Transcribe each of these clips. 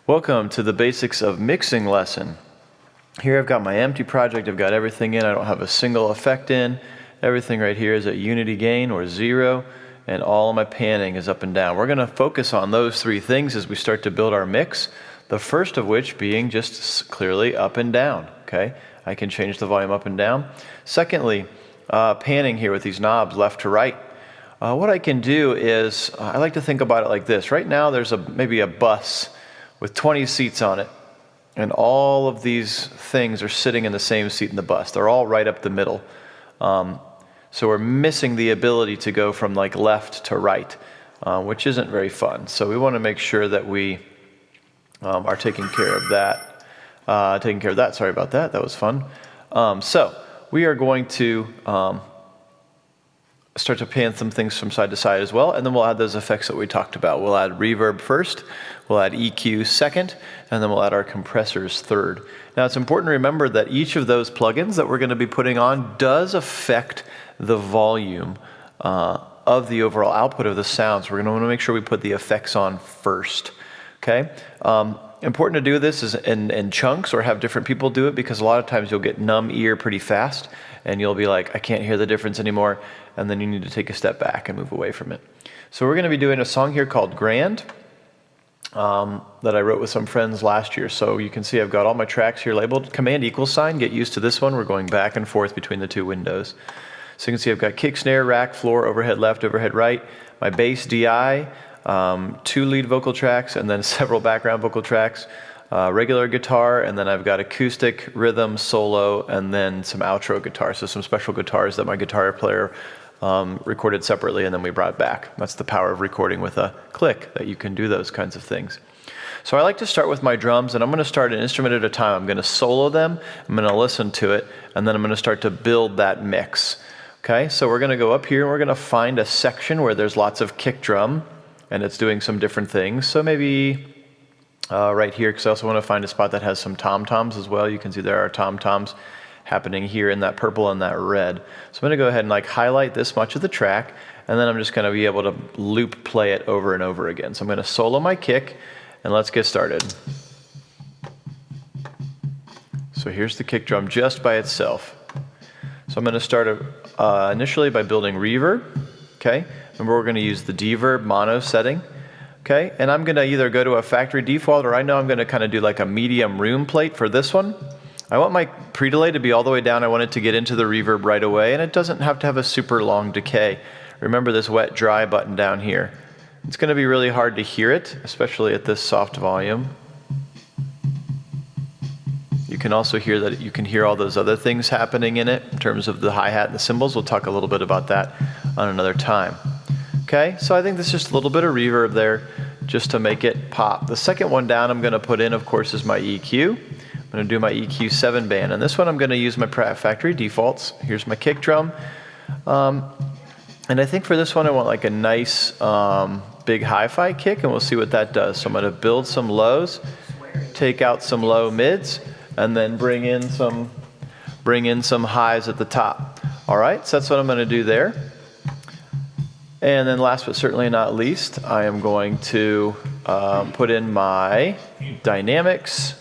Welcome to the basics of mixing lesson. Here I've got my empty project, I've got everything in, I don't have a single effect in. Everything right here is at unity gain or 0, and all of my panning is up and down. We're going to focus on those three things as we start to build our mix, the first of which being just clearly up and down, okay? I can change the volume up and down. Secondly, panning here with these knobs left to right. What I can do is, I like to think about it like this. Right now there's maybe a bus with 20 seats on it, and all of these things are sitting in the same seat in the bus. They're all right up the middle. So we're missing the ability to go from like left to right, which isn't very fun. So we want to make sure that we are taking care of that. Sorry about that. That was fun. So we are going to start to pan some things from side to side as well, and then we'll add those effects that we talked about. We'll add reverb first, we'll add EQ second, and then we'll add our compressors third. Now it's important to remember that each of those plugins that we're going to be putting on does affect the volume of the overall output of the sounds. We're going to want to make sure we put the effects on first. Okay? Important to do this is in chunks or have different people do it, because a lot of times you'll get numb ear pretty fast and you'll be like, I can't hear the difference anymore, and then you need to take a step back and move away from it. So we're going to be doing a song here called Grand that I wrote with some friends last year. So you can see I've got all my tracks here labeled. Command equal sign, get used to this one. We're going back and forth between the two windows. So you can see I've got kick, snare, rack, floor, overhead left, overhead right, my bass DI, 2 lead vocal tracks, and then several background vocal tracks, regular guitar, and then I've got acoustic, rhythm, solo, and then some outro guitar. So some special guitars that my guitar player recorded separately and then we brought back. That's the power of recording with a click, that you can do those kinds of things. So I like to start with my drums, and I'm going to start an instrument at a time. I'm going to solo them, I'm going to listen to it, and then I'm going to start to build that mix. Okay, so we're going to go up here and we're going to find a section where there's lots of kick drum and it's doing some different things. So maybe right here, because I also want to find a spot that has some tom-toms as well. You can see there are tom-toms happening here in that purple and that red. So I'm going to go ahead and like highlight this much of the track, and then I'm just going to be able to loop play it over and over again. So I'm going to solo my kick, and let's get started. So here's the kick drum just by itself. So I'm going to start initially by building reverb. Okay, remember we're going to use the deverb mono setting. Okay, and I'm going to either go to a factory default, or I know I'm going to kind of do like a medium room plate for this one. I want my pre-delay to be all the way down. I want it to get into the reverb right away, and it doesn't have to have a super long decay. Remember this wet dry button down here. It's going to be really hard to hear it, especially at this soft volume. You can also hear that you can hear all those other things happening in it in terms of the hi-hat and the cymbals. We'll talk a little bit about that on another time. Okay, so I think there's just a little bit of reverb there just to make it pop. The second one down I'm going to put in, of course, is my EQ. I'm going to do my EQ 7 band, and this one I'm going to use my factory defaults. Here's my kick drum. And I think for this one I want like a nice big hi-fi kick, and we'll see what that does. So I'm going to build some lows, take out some low mids, and then bring in some highs at the top. All right, so that's what I'm going to do there. And then last but certainly not least, I am going to put in my Dynamics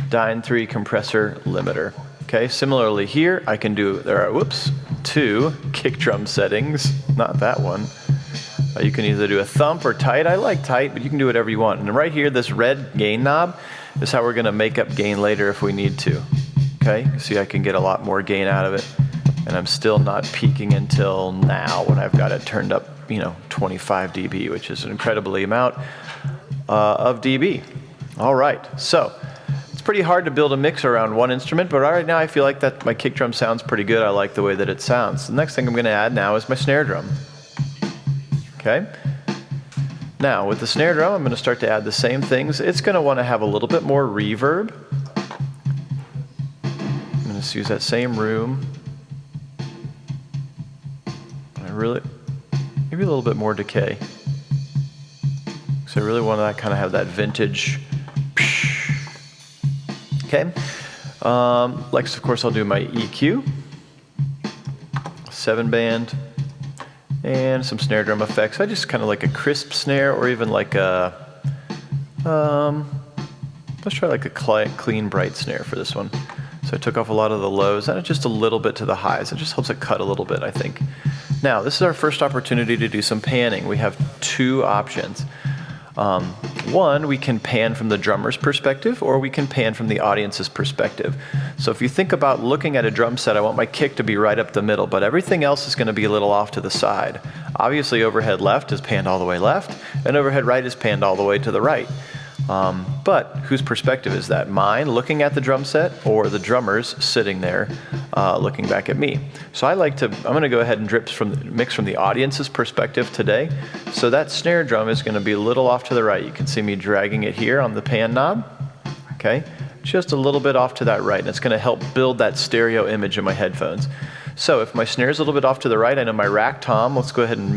Dyne 3 compressor limiter. Okay, similarly here, I can do, there are, 2 kick drum settings, not that one. You can either do a thump or tight. I like tight, but you can do whatever you want. And right here, this red gain knob is how we're going to make up gain later if we need to. Okay, see I can get a lot more gain out of it, and I'm still not peaking until now when I've got it turned up, 25 dB, which is an incredibly amount of dB. All right, so it's pretty hard to build a mix around one instrument, but right now I feel like that my kick drum sounds pretty good. I like the way that it sounds. The next thing I'm going to add now is my snare drum. Okay. Now with the snare drum, I'm going to start to add the same things. It's going to want to have a little bit more reverb. I'm going to use that same room. Maybe a little bit more decay. So I really want to kind of have that vintage. Okay. Next, of course, I'll do my EQ, 7 band, and some snare drum effects. I just kind of like a crisp snare, or even like a Let's try like a clean, bright snare for this one. So I took off a lot of the lows and just a little bit to the highs. It just helps it cut a little bit, I think. Now, this is our first opportunity to do some panning. We have two options. One, we can pan from the drummer's perspective, or we can pan from the audience's perspective. So if you think about looking at a drum set, I want my kick to be right up the middle, but everything else is going to be a little off to the side. Obviously, overhead left is panned all the way left, and overhead right is panned all the way to the right. But whose perspective is that? Mine looking at the drum set, or the drummer's sitting there looking back at me? So I'm going to go ahead and mix from the audience's perspective today. So that snare drum is going to be a little off to the right. You can see me dragging it here on the pan knob. Okay, just a little bit off to that right, and it's going to help build that stereo image in my headphones. So if my snare is a little bit off to the right, I know my rack tom, let's go ahead and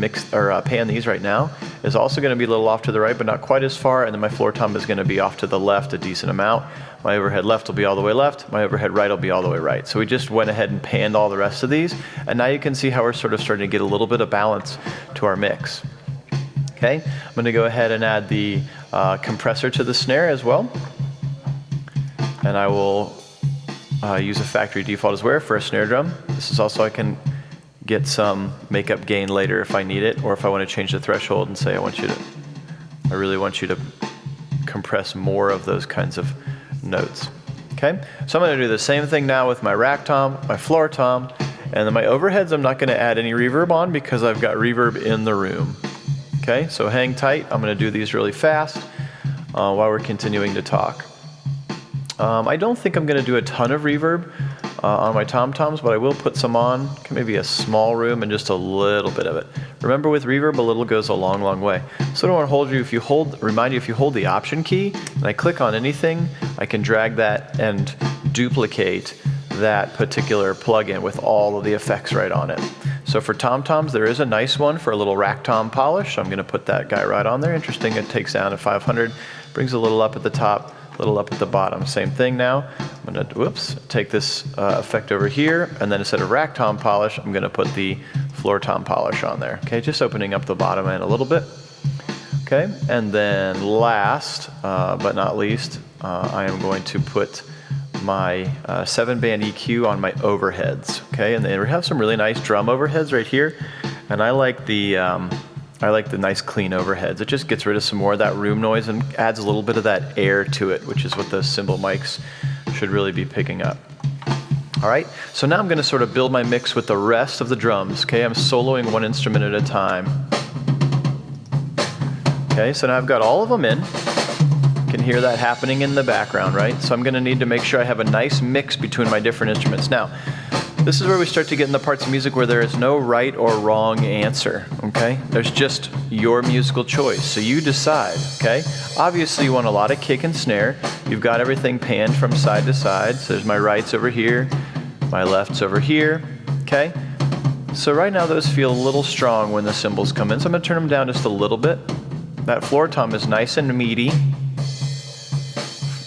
pan these right now, is also going to be a little off to the right, but not quite as far, and then my floor tom is going to be off to the left a decent amount. My overhead left will be all the way left, my overhead right will be all the way right. So we just went ahead and panned all the rest of these, and now you can see how we're sort of starting to get a little bit of balance to our mix. Okay, I'm going to go ahead and add the compressor to the snare as well, and I will use a factory default as well for a snare drum. This is also, I can get some makeup gain later if I need it, or if I want to change the threshold and say I really want you to compress more of those kinds of notes. Okay, so I'm going to do the same thing now with my rack tom, my floor tom, and then my overheads I'm not going to add any reverb on because I've got reverb in the room. Okay, so hang tight. I'm going to do these really fast while we're continuing to talk. I don't think I'm going to do a ton of reverb on my tom-toms, but I will put some on, maybe a small room and just a little bit of it. Remember, with reverb, a little goes a long, long way. So I don't want to remind you, if you hold the Option key and I click on anything, I can drag that and duplicate that particular plugin with all of the effects right on it. So for tom-toms, there is a nice one for a little rack tom polish. I'm going to put that guy right on there. Interesting, it takes down to 500, brings a little up at the top, little up at the bottom. Same thing now. I'm going to, take this effect over here, and then instead of rack tom polish, I'm going to put the floor tom polish on there. Okay, just opening up the bottom end a little bit. Okay, and then last but not least, I am going to put my 7-band EQ on my overheads. Okay, and they have some really nice drum overheads right here, and I like the nice clean overheads. It just gets rid of some more of that room noise and adds a little bit of that air to it, which is what those cymbal mics should really be picking up. All right, so now I'm going to sort of build my mix with the rest of the drums. Okay, I'm soloing one instrument at a time. Okay, so now I've got all of them in. You can hear that happening in the background, right? So I'm going to need to make sure I have a nice mix between my different instruments. Now, this is where we start to get in the parts of music where there is no right or wrong answer, okay? There's just your musical choice, so you decide, okay? Obviously, you want a lot of kick and snare. You've got everything panned from side to side. So there's my rights over here, my lefts over here, okay? So right now, those feel a little strong when the cymbals come in, so I'm going to turn them down just a little bit. That floor tom is nice and meaty,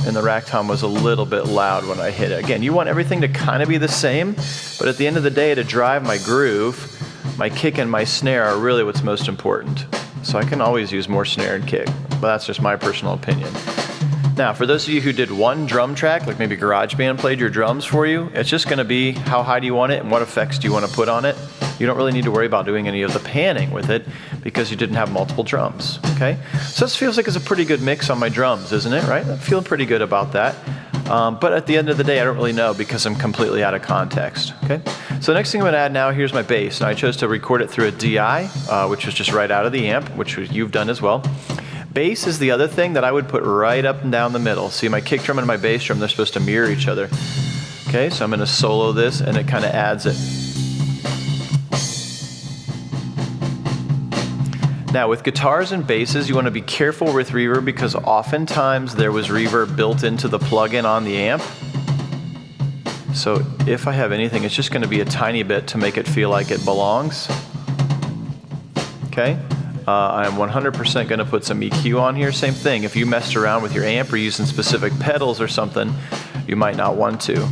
and the rack tom was a little bit loud when I hit it. Again, you want everything to kind of be the same, but at the end of the day, to drive my groove, my kick and my snare are really what's most important. So I can always use more snare and kick, but that's just my personal opinion. Now, for those of you who did one drum track, like maybe GarageBand played your drums for you, it's just gonna be how high do you want it and what effects do you want to put on it. You don't really need to worry about doing any of the panning with it because you didn't have multiple drums, okay? So this feels like it's a pretty good mix on my drums, isn't it, right? I'm feeling pretty good about that. But at the end of the day, I don't really know because I'm completely out of context, okay? So the next thing I'm gonna add now, here's my bass. Now I chose to record it through a DI, which was just right out of the amp, which you've done as well. Bass is the other thing that I would put right up and down the middle. See, my kick drum and my bass drum, they're supposed to mirror each other. Okay, so I'm gonna solo this and it kind of adds it. Now with guitars and basses, you want to be careful with reverb because oftentimes there was reverb built into the plugin on the amp. So if I have anything, it's just going to be a tiny bit to make it feel like it belongs. Okay, I'm 100% going to put some EQ on here. Same thing, if you messed around with your amp or using specific pedals or something, you might not want to.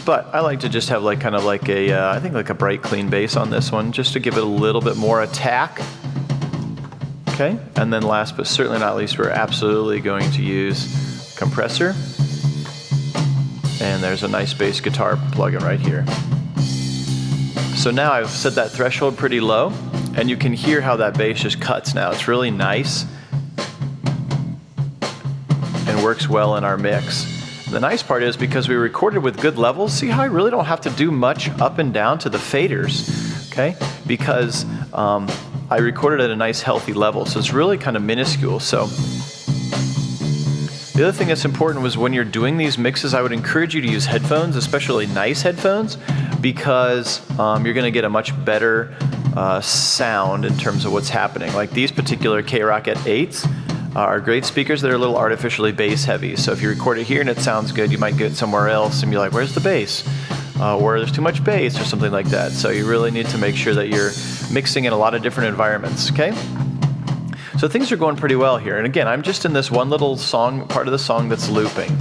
But I like to just have like kind of like a, I think like a bright clean bass on this one, just to give it a little bit more attack. Okay, and then last but certainly not least, we're absolutely going to use compressor. And there's a nice bass guitar plugin right here. So now I've set that threshold pretty low, and you can hear how that bass just cuts now. It's really nice and works well in our mix. The nice part is because we recorded with good levels, see how I really don't have to do much up and down to the faders, okay? Because I recorded at a nice healthy level, so it's really kind of minuscule. So the other thing that's important was when you're doing these mixes, I would encourage you to use headphones, especially nice headphones, because you're going to get a much better sound in terms of what's happening. Like these particular K-Roccat 8s are great speakers that are a little artificially bass heavy. So if you record it here and it sounds good, you might get somewhere else and be like, where's the bass? Or there's too much bass or something like that. So you really need to make sure that you're mixing in a lot of different environments, okay? So things are going pretty well here. And again, I'm just in this one little song, part of the song that's looping.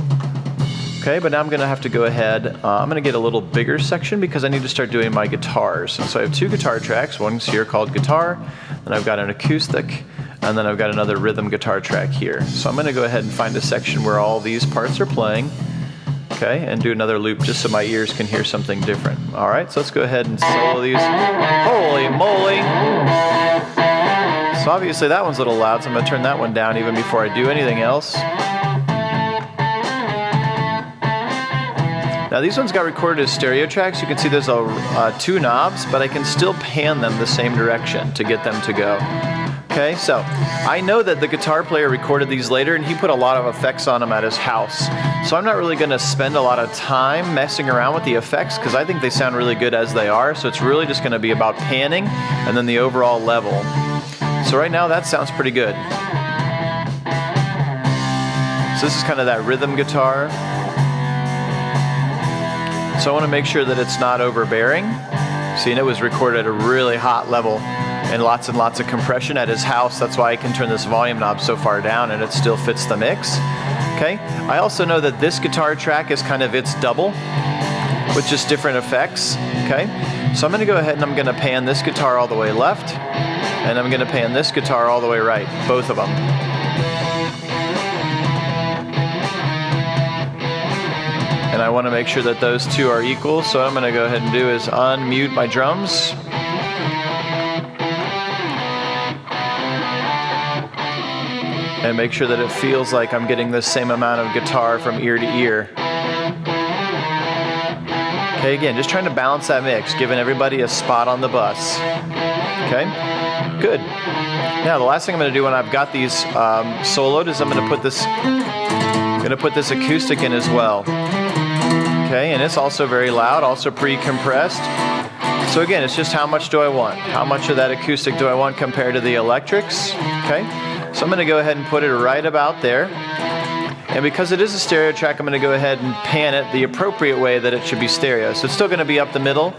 Okay, but now I'm gonna have to go ahead, I'm gonna get a little bigger section because I need to start doing my guitars. And so I have two guitar tracks, one's here called guitar, then I've got an acoustic, and then I've got another rhythm guitar track here. So I'm gonna go ahead and find a section where all these parts are playing, okay, and do another loop just so my ears can hear something different. All right, so let's go ahead and solo these. Holy moly! So obviously that one's a little loud, so I'm gonna turn that one down even before I do anything else. Now these ones got recorded as stereo tracks. You can see there's two knobs, but I can still pan them the same direction to get them to go. Okay, so I know that the guitar player recorded these later and he put a lot of effects on them at his house. So I'm not really gonna spend a lot of time messing around with the effects because I think they sound really good as they are. So it's really just gonna be about panning and then the overall level. So right now that sounds pretty good. So this is kind of that rhythm guitar. So I want to make sure that it's not overbearing. See, and it was recorded at a really hot level and lots of compression at his house. That's why I can turn this volume knob so far down and it still fits the mix. Okay. I also know that this guitar track is kind of its double with just different effects. Okay. So I'm going to go ahead and I'm going to pan this guitar all the way left and I'm going to pan this guitar all the way right, both of them. And I want to make sure that those two are equal, so what I'm going to go ahead and do is unmute my drums. And make sure that it feels like I'm getting the same amount of guitar from ear to ear. Okay, again, just trying to balance that mix, giving everybody a spot on the bus. Okay, good. Now the last thing I'm going to do when I've got these soloed is I'm going to put this acoustic in as well. Okay, and it's also very loud, also pre-compressed. So again, it's just how much do I want? How much of that acoustic do I want compared to the electrics? Okay, so I'm going to go ahead and put it right about there. And because it is a stereo track, I'm going to go ahead and pan it the appropriate way that it should be stereo. So it's still going to be up the middle,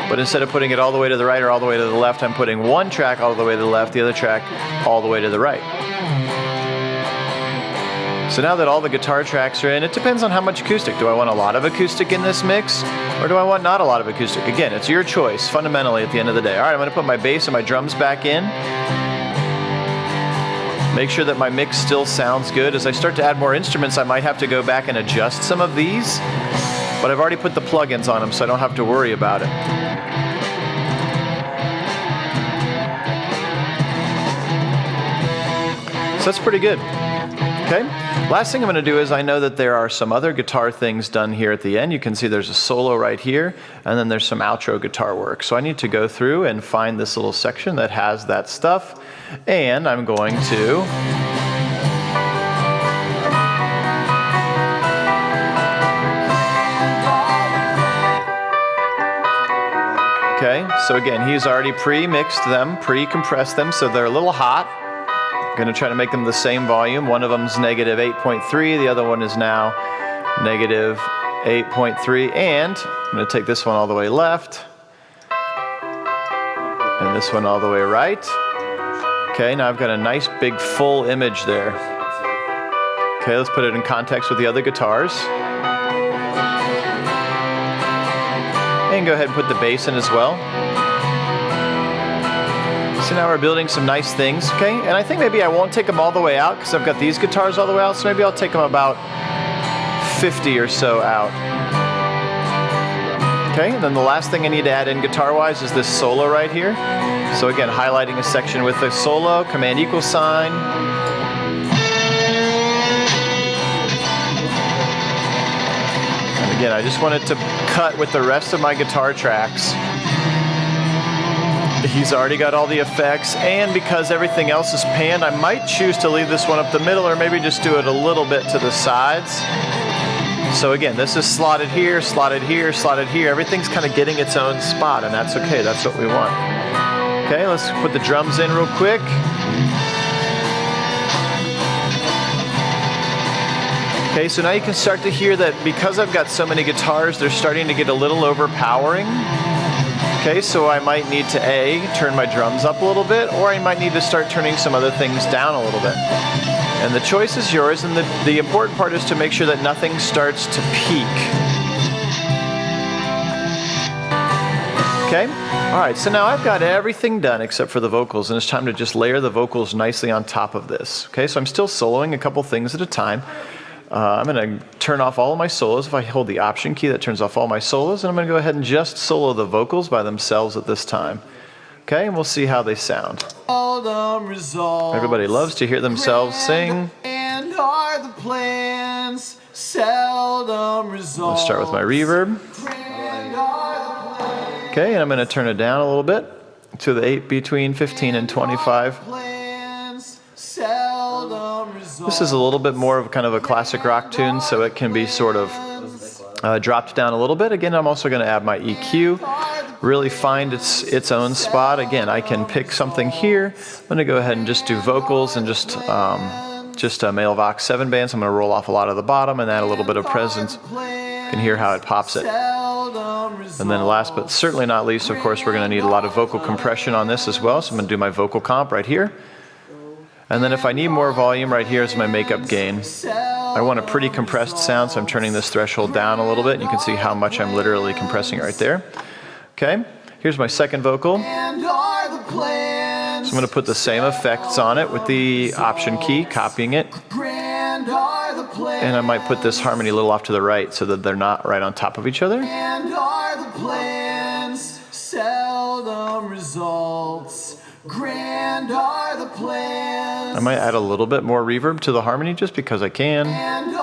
but instead of putting it all the way to the right or all the way to the left, I'm putting one track all the way to the left, the other track all the way to the right. So now that all the guitar tracks are in, it depends on how much acoustic. Do I want a lot of acoustic in this mix, or do I want not a lot of acoustic? Again, it's your choice, fundamentally, at the end of the day. All right, I'm going to put my bass and my drums back in. Make sure that my mix still sounds good. As I start to add more instruments, I might have to go back and adjust some of these, but I've already put the plugins on them, so I don't have to worry about it. So that's pretty good. Okay, last thing I'm going to do is I know that there are some other guitar things done here at the end. You can see there's a solo right here, and then there's some outro guitar work. So I need to go through and find this little section that has that stuff, and I'm going to okay, so again, he's already pre-mixed them, pre-compressed them, so they're a little hot. I'm going to try to make them the same volume. One of them's negative 8.3, the other one is now negative 8.3, and I'm going to take this one all the way left, and this one all the way right. Okay, now I've got a nice big full image there. Okay, let's put it in context with the other guitars. And go ahead and put the bass in as well. So now we're building some nice things, okay? And I think maybe I won't take them all the way out because I've got these guitars all the way out, so maybe I'll take them about 50 or so out. Okay, and then the last thing I need to add in guitar-wise is this solo right here. So again, highlighting a section with the solo, Command equal sign. And again, I just wanted to cut with the rest of my guitar tracks. He's already got all the effects, and because everything else is panned, I might choose to leave this one up the middle or maybe just do it a little bit to the sides. So again, this is slotted here, slotted here, slotted here. Everything's kind of getting its own spot, and that's okay. That's what we want. Okay, let's put the drums in real quick. Okay, so now you can start to hear that because I've got so many guitars, they're starting to get a little overpowering. Okay, so I might need to turn my drums up a little bit, or I might need to start turning some other things down a little bit. And the choice is yours, and the important part is to make sure that nothing starts to peak. Okay? All right, so now I've got everything done except for the vocals, and it's time to just layer the vocals nicely on top of this. Okay, so I'm still soloing a couple things at a time. I'm going to turn off all of my solos. If I hold the Option key, that turns off all my solos, and I'm going to go ahead and just solo the vocals by themselves at this time. Okay, and we'll see how they sound. Everybody loves to hear themselves sing. And are the plans seldom resolved. Let's start with my reverb. Okay, and I'm going to turn it down a little bit to the 8 between 15 and 25. This is a little bit more of kind of a classic rock tune, so it can be sort of dropped down a little bit. Again, I'm also going to add my EQ. Really find its own spot. Again, I can pick something here. I'm going to go ahead and just do vocals and just a male Vox 7 band. So I'm going to roll off a lot of the bottom and add a little bit of presence. You can hear how it pops it. And then last but certainly not least, of course, we're going to need a lot of vocal compression on this as well. So I'm going to do my vocal comp right here. And then if I need more volume, right here is my makeup gain. I want a pretty compressed sound, so I'm turning this threshold down a little bit. And you can see how much I'm literally compressing right there. Okay, here's my second vocal. So I'm going to put the same effects on it with the Option key, copying it. And I might put this harmony a little off to the right so that they're not right on top of each other. I might add a little bit more reverb to the harmony just because I can. And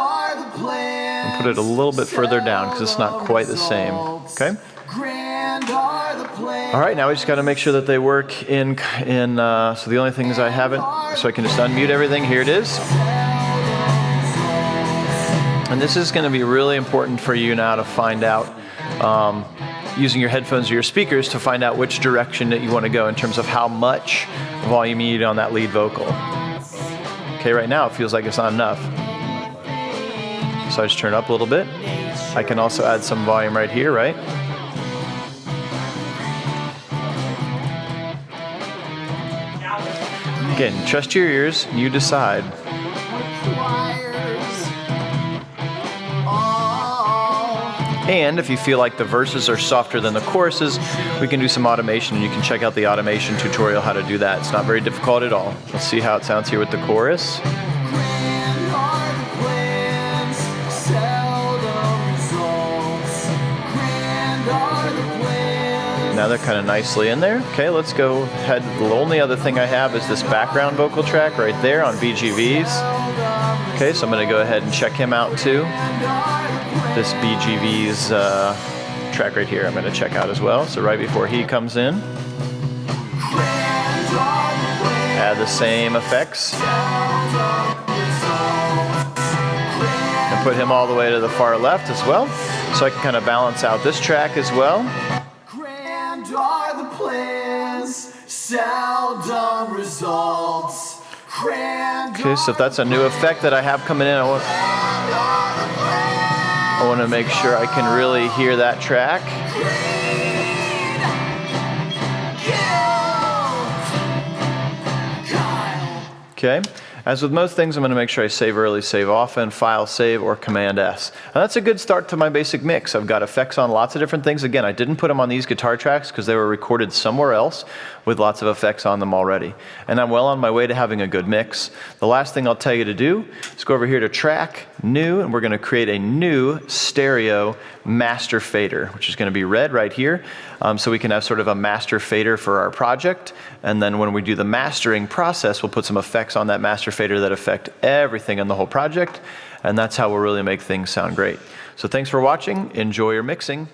put it a little bit further down because it's not quite the same. Okay? All right, now we just got to make sure that they work so the only things I haven't, so I can just unmute everything. Here it is. And this is going to be really important for you now to find out, using your headphones or your speakers to find out which direction that you want to go in terms of how much volume you need on that lead vocal. Okay, right now it feels like it's not enough. So I just turn it up a little bit. I can also add some volume right here, right? Again, trust your ears, you decide. And if you feel like the verses are softer than the choruses, we can do some automation, and you can check out the automation tutorial how to do that. It's not very difficult at all. Let's see how it sounds here with the chorus. Now they're kind of nicely in there. Okay, let's go ahead. The only other thing I have is this background vocal track right there on BGVs. Okay, so I'm going to go ahead and check him out too. This BGVs track right here I'm going to check out as well. So right before he comes in, add the same effects. And put him all the way to the far left as well. So I can kind of balance out this track as well. Seldom results. Okay, so if that's a new effect that I have coming in, I want to make sure I can really hear that track. Okay, As with most things, I'm going to make sure I save early, save often, File, Save, or Command S. And that's a good start to my basic mix. I've got effects on lots of different things. Again, I didn't put them on these guitar tracks because they were recorded somewhere else with lots of effects on them already. And I'm well on my way to having a good mix. The last thing I'll tell you to do is go over here to Track, New, and we're going to create a new stereo master fader, which is going to be red right here. So we can have sort of a master fader for our project. And then when we do the mastering process, we'll put some effects on that master fader that affect everything in the whole project. And that's how we'll really make things sound great. So thanks for watching. Enjoy your mixing.